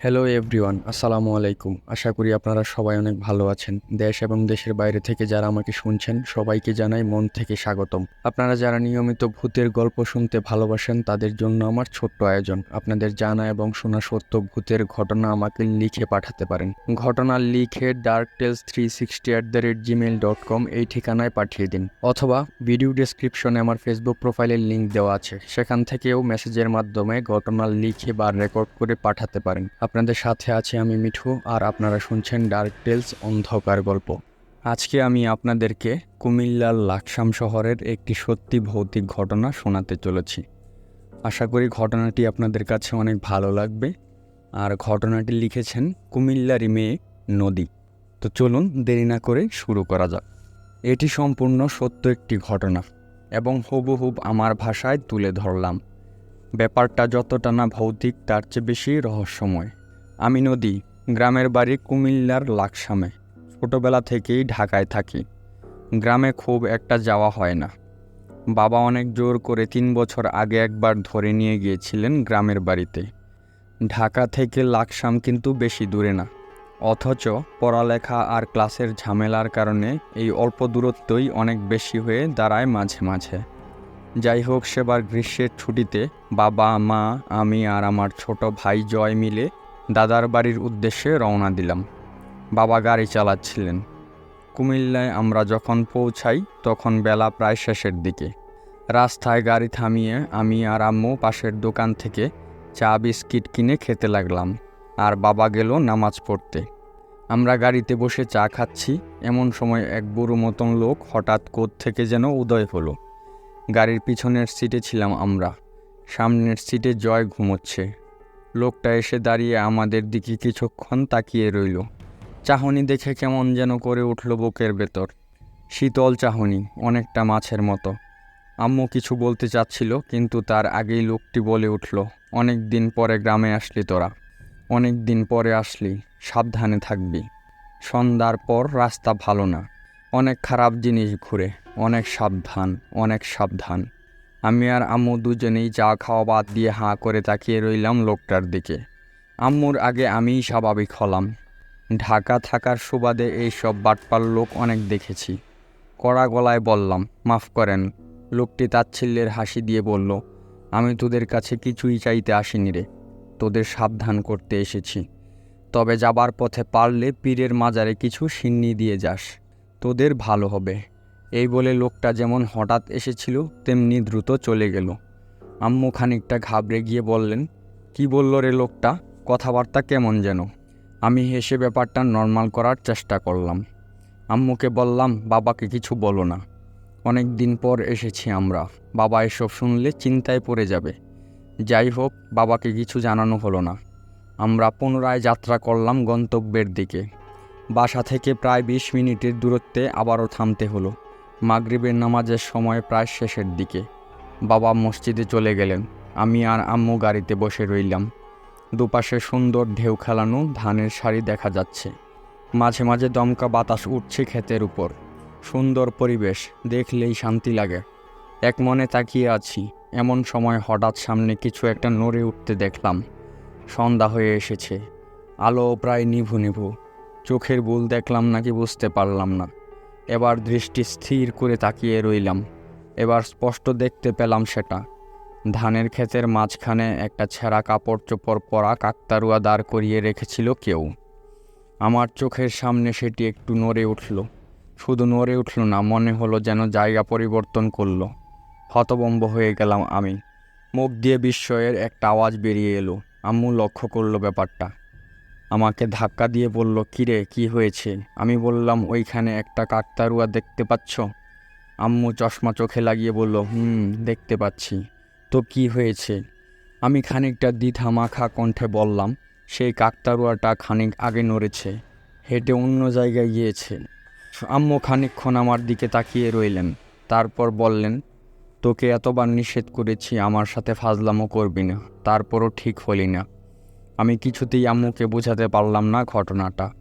Hello everyone, আসসালামু আলাইকুম। আশা করি আপনারা সবাই অনেক ভালো আছেন। দেশ এবং দেশের বাইরে থেকে যারা আমাকে শুনছেন সবাইকে জানাই মন থেকে স্বাগতম। আপনারা যারা নিয়মিত ভূতের গল্প শুনতে ভালোবাসেন তাদের জন্য আমার ছোট্ট আয়োজন। আপনাদের জানা এবং শোনা সত্য ভূতের ঘটনা আমাকে লিখে পাঠাতে পারেন। ঘটনা লিখে darktales360@gmail.com এই ঠিকানায় পাঠিয়ে দিন, অথবা ভিডিও ডেসক্রিপশনে আমার ফেসবুক প্রোফাইলের লিঙ্ক দেওয়া আছে, সেখান থেকেও মেসেজের মাধ্যমে ঘটনা লিখে বা রেকর্ড করে পাঠাতে পারেন। আপনাদের সাথে আছি আমি মিঠু, আর আপনারা শুনছেন ডার্ক টেলস অন্ধকার গল্প। আজকে আমি আপনাদেরকে কুমিল্লার লাকসাম শহরের একটি সত্যি ভৌতিক ঘটনা শোনাতে চলেছি। আশা করি ঘটনাটি আপনাদের কাছে অনেক ভালো লাগবে। আর ঘটনাটি লিখেছেন কুমিল্লারই মেয়ে নদী। তো চলুন দেরি না করে শুরু করা যাক। এটি সম্পূর্ণ সত্য একটি ঘটনা এবং হুবহুব আমার ভাষায় তুলে ধরলাম। ব্যাপারটা যতটা না ভৌতিক তার চেয়ে বেশি রহস্যময়। আমি নদী, গ্রামের বাড়ি কুমিল্লার লাকসামে। ছোটোবেলা থেকেই ঢাকায় থাকি। গ্রামে খুব একটা যাওয়া হয় না। বাবা অনেক জোর করে 3 বছর আগে একবার ধরে নিয়ে গিয়েছিলেন গ্রামের বাড়িতে। ঢাকা থেকে লাকসাম কিন্তু বেশি দূরে না, অথচ পড়ালেখা আর ক্লাসের ঝামেলার কারণে এই অল্প দূরত্বই অনেক বেশি হয়ে দাঁড়ায় মাঝে মাঝে। যাই হোক, সেবার গ্রীষ্মের ছুটিতে বাবা, মা, আমি আর আমার ছোট ভাই জয় মিলে দাদার বাড়ির উদ্দেশ্যে রওনা দিলাম। বাবা গাড়ি চালাচ্ছিলেন। কুমিল্লায় আমরা যখন পৌঁছাই তখন বেলা প্রায় শেষের দিকে। রাস্তায় গাড়ি থামিয়ে আমি আর আম্মু পাশের দোকান থেকে চা বিস্কিট কিনে খেতে লাগলাম, আর বাবা গেল নামাজ পড়তে। আমরা গাড়িতে বসে চা খাচ্ছি, এমন সময় এক বুড়ো মতন লোক হঠাৎ কোত্থেকে যেন উদয় হলো। গাড়ির পিছনের সিটে ছিলাম আমরা, সামনের সিটে জয় ঘুমোচ্ছে। লোকটা এসে দাঁড়িয়ে আমাদের দিকে কিছুক্ষণ তাকিয়ে রইল। চাহনি দেখে কেমন যেন করে উঠল বুকের ভেতর। শীতল চাহনি, অনেকটা মাছের মতো। আম্মু কিছু বলতে চাচ্ছিল, কিন্তু তার আগেই লোকটি বলে উঠল, অনেক দিন পরে গ্রামে আসলি তোরা, অনেক দিন পরে আসলি, সাবধানে থাকবি। সন্ধ্যার পর রাস্তা ভালো না, অনেক খারাপ জিনিস ঘুরে, অনেক সাবধান, অনেক সাবধান। আমি আর আম্মু দুজনেই চা খাওয়া বাদ দিয়ে হাঁ করে তাকিয়ে রইলাম লোকটার দিকে। আম্মুর আগে আমিই স্বাভাবিক হলাম। ঢাকা থাকার সুবাদে এইসব বাটপার লোক অনেক দেখেছি। কড়া গলায় বললাম, মাফ করেন। লোকটি তাচ্ছিল্যের হাসি দিয়ে বলল, আমি তোদের কাছে কিছুই চাইতে আসিনি রে, তোদের সাবধান করতে এসেছি। তবে যাবার পথে পারলে পীরের মাজারে কিছু সিন্নি দিয়ে যাস, তোদের ভালো হবে। এই বলে লোকটা যেমন হঠাৎ এসেছিল তেমনি দ্রুত চলে গেল। আম্মু খানিকটা ঘাবড়ে গিয়ে বললেন, কি বলল রে লোকটা, কথাবার্তা কেমন যেন। আমি হেসে ব্যাপারটা নর্মাল করার চেষ্টা করলাম। আম্মুকে বললাম, বাবাকে কিছু বলো না, অনেক দিন পর এসেছি আমরা, বাবা এসব শুনলে চিন্তায় পড়ে যাবে। যাই হোক, বাবাকে কিছু জানানো হলো না। আমরা পুনরায় যাত্রা করলাম গন্তব্যের দিকে। বাসা থেকে প্রায় 20 মিনিটের দূরত্বে আবারও থামতে হলো। মাগরিবের নামাজের সময় প্রায় শেষের দিকে। বাবা মসজিদে চলে গেলেন। আমি আর আম্মু গাড়িতে বসে রইলাম। দুপাশে সুন্দর ঢেউ খেলানো ধানের সারি দেখা যাচ্ছে। মাঝে মাঝে দমকা বাতাস উঠছে ক্ষেতের উপর। সুন্দর পরিবেশ, দেখলেই শান্তি লাগে। এক মনে তাকিয়ে আছি, এমন সময় হঠাৎ সামনে কিছু একটা নড়ে উঠতে দেখলাম। সন্ধ্যা হয়ে এসেছে, আলো প্রায় নিভু নিভু। চোখের ভুল দেখলাম নাকি বুঝতে পারলাম না। এবার দৃষ্টি স্থির করে তাকিয়ে রইলাম। এবার স্পষ্ট দেখতে পেলাম সেটা। ধানের ক্ষেতের মাঝখানে একটা ছেঁড়া কাপড় চোপড় পরা কাকতারুয়া দাঁড় করিয়ে রেখেছিল কেউ। আমার চোখের সামনে সেটি একটু নড়ে উঠল। শুধু নড়ে উঠল না, মনে হলো যেন জায়গা পরিবর্তন করলো। হতভম্ব হয়ে গেলাম আমি। মুখ দিয়ে বিস্ময়ের একটা আওয়াজ বেরিয়ে এলো। আম্মু লক্ষ্য করলো ব্যাপারটা। আমাকে ধাক্কা দিয়ে বলল, কিরে, কি হয়েছে? আমি বললাম, ওইখানে একটা কাকতারুয়া দেখতে পাচ্ছ? আম্মু চশমা চোখে লাগিয়ে বলল, দেখতে পাচ্ছি। তো কি হয়েছে? আমি খানিকটা দ্বিধা মাখা কণ্ঠে বললাম, সেই কাকতারুয়াটা খানিক আগে নড়েছে, হেঁটে অন্য জায়গায় গিয়েছে। আম্মু খানিকক্ষণ আমার দিকে তাকিয়ে রইলেন, তারপর বললেন, তোকে এতবার নিষেধ করেছি আমার সাথে ফাজলামো করবি না, তারপরও ঠিক হলি না। আমি কিছুতেই আম্মুকে বোঝাতে পারলাম না ঘটনাটা।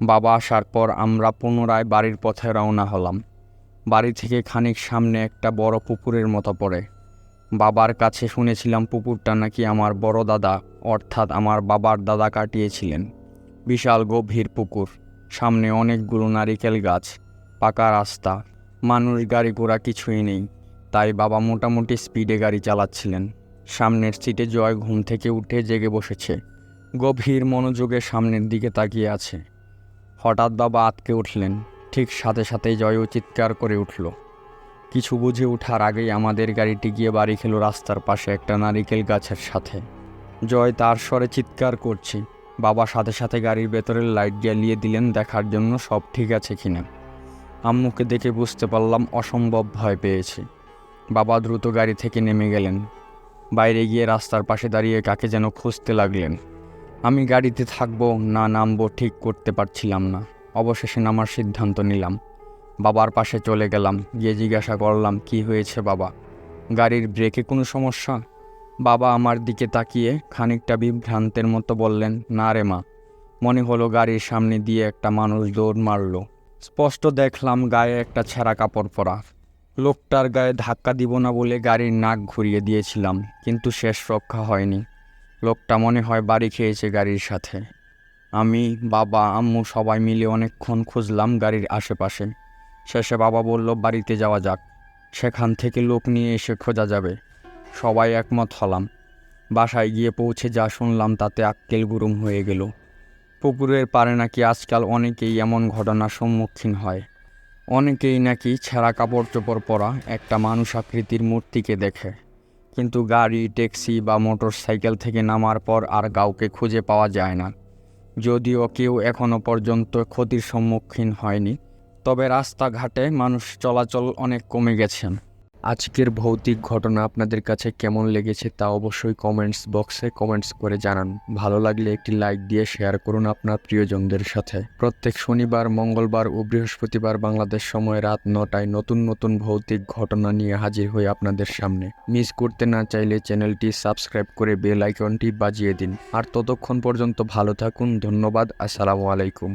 বাবা আসার পর আমরা পুনরায় বাড়ির পথে রওনা হলাম। বাড়ি থেকে খানিক সামনে একটা বড় পুকুরের মতো পড়ে। বাবার কাছে শুনেছিলাম পুকুরটা নাকি আমার বড় দাদা অর্থাৎ আমার বাবার দাদা কাটিয়েছিলেন। বিশাল গভীর পুকুর, সামনে অনেকগুলো নারিকেল গাছ, পাকা রাস্তা, মানুষ গাড়ি ঘোড়া কিছুই নেই। তাই বাবা মোটামুটি স্পিডে গাড়ি চালাচ্ছিলেন। সামনের সিটে জয় ঘুম থেকে উঠে জেগে বসেছে, গভীর মনোযোগে সামনের দিকে তাকিয়ে আছে। হঠাৎ বাবা আঁতকে উঠলেন, ঠিক সাথে সাথেই জয়ও চিৎকার করে উঠল। কিছু বুঝে ওঠার আগেই আমাদের গাড়িটি গিয়ে বাড়ি খেলো রাস্তার পাশে একটা নারিকেল গাছের সাথে। জয় তার স্বরে চিৎকার করছে। বাবা সাথে সাথে গাড়ির ভেতরের লাইট জ্বালিয়ে দিলেন দেখার জন্য সব ঠিক আছে কিনা। আম্মুকে দেখে বুঝতে পারলাম অসম্ভব ভয় পেয়েছে। বাবা দ্রুত গাড়ি থেকে নেমে গেলেন। বাইরে গিয়ে রাস্তার পাশে দাঁড়িয়ে কাকে যেন খুঁজতে লাগলেন। আমি গাড়িতে থাকবো না নামবো ঠিক করতে পারছিলাম না। অবশেষে নামার সিদ্ধান্ত নিলাম। বাবার পাশে চলে গেলাম, গিয়ে জিজ্ঞাসা করলাম, কি হয়েছে বাবা? গাড়ির ব্রেকে কোনো সমস্যা? বাবা আমার দিকে তাকিয়ে খানিকটা বিভ্রান্তের মতো বললেন, না রে মা। মনে হলো গাড়ির সামনে দিয়ে একটা মানুষ দৌড় মারল। স্পষ্ট দেখলাম গায়ে একটা ছেঁড়া কাপড় পরা। লোকটার গায়ে ধাক্কা দিব না বলে গাড়ির নাক ঘুরিয়ে দিয়েছিলাম, কিন্তু শেষ রক্ষা হয়নি। লোকটা মনে হয় বাড়ি খেয়েছে গাড়ির সাথে। আমি, বাবা, আম্মু সবাই মিলে অনেকক্ষণ খুঁজলাম গাড়ির আশেপাশে। শেষে বাবা বলল, বাড়িতে যাওয়া যাক, সেখান থেকে লোক নিয়ে এসে খোঁজা যাবে। সবাই একমত হলাম। বাসায় গিয়ে পৌঁছে যা শুনলাম তাতে আক্কেল গুরুম হয়ে গেল। পুকুরের পাড়ে নাকি আজকাল অনেকেই এমন ঘটনার সম্মুখীন হয়। অনেকেই নাকি ছেঁড়া কাপড় চোপড় পরা একটা মানুষ আকৃতির মূর্তিকে দেখে, কিন্তু গাড়ি, ট্যাক্সি বা মোটর সাইকেল থেকে নামার পর আর কাউকে খুঁজে পাওয়া যায় না। যদিও কেউ এখনও পর্যন্ত ক্ষতির সম্মুখীন হয়নি, তবে রাস্তাঘাটে মানুষ চলাচল অনেক কমে গেছে। আজকের ভৌতিক ঘটনা আপনাদের কাছে কেমন লেগেছে তা অবশ্যই কমেন্টস বক্সে কমেন্টস করে জানান। ভালো লাগলে একটি লাইক দিয়ে শেয়ার করুন আপনার প্রিয়জনদের সাথে। প্রত্যেক শনিবার, মঙ্গলবার ও বৃহস্পতিবার বাংলাদেশ সময় রাত 9টায় নতুন নতুন ভৌতিক ঘটনা নিয়ে হাজির হই আপনাদের সামনে। মিস করতে না চাইলে চ্যানেলটি সাবস্ক্রাইব করে বেল আইকনটি বাজিয়ে দিন। আর ততক্ষণ পর্যন্ত ভালো থাকুন। ধন্যবাদ। আসসালামু আলাইকুম।